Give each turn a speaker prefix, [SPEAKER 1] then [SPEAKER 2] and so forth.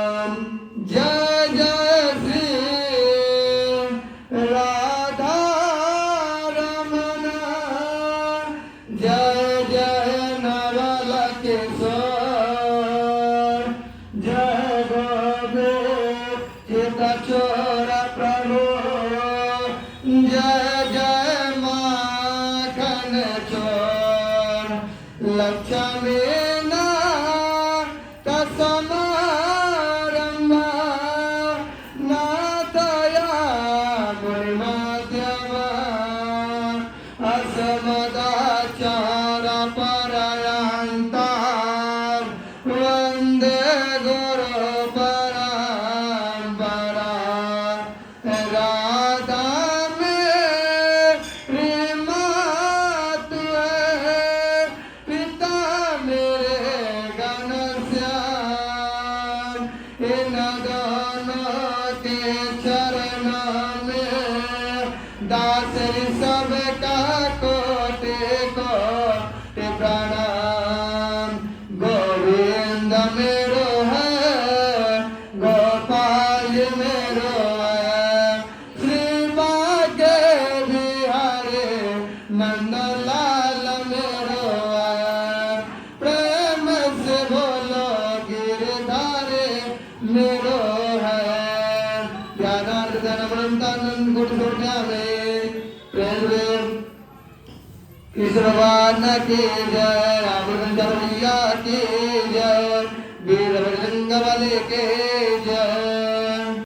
[SPEAKER 1] जय जय श्री राधा रमन जय जय नवल किशोर जय गोगो चित चोर प्रभु जय जय माखन चोर लक्ष्मी वंदे गुरु परंपरा राधा मेरी मात है पिता मेरे घनश्याम इन दोनों के चरणों में दास सबका कोटि कोटि प्रणाम गोविंद मेरो है गोपाल मेरो है श्री भाग्य बिहारी नंदलाल मेरो है प्रेम से बोलो गिरधारी मेरो है ज्ञानानंद गुण में प्रेम कृष्ण भगवान की जय राम की जय वीर बजरंग बली के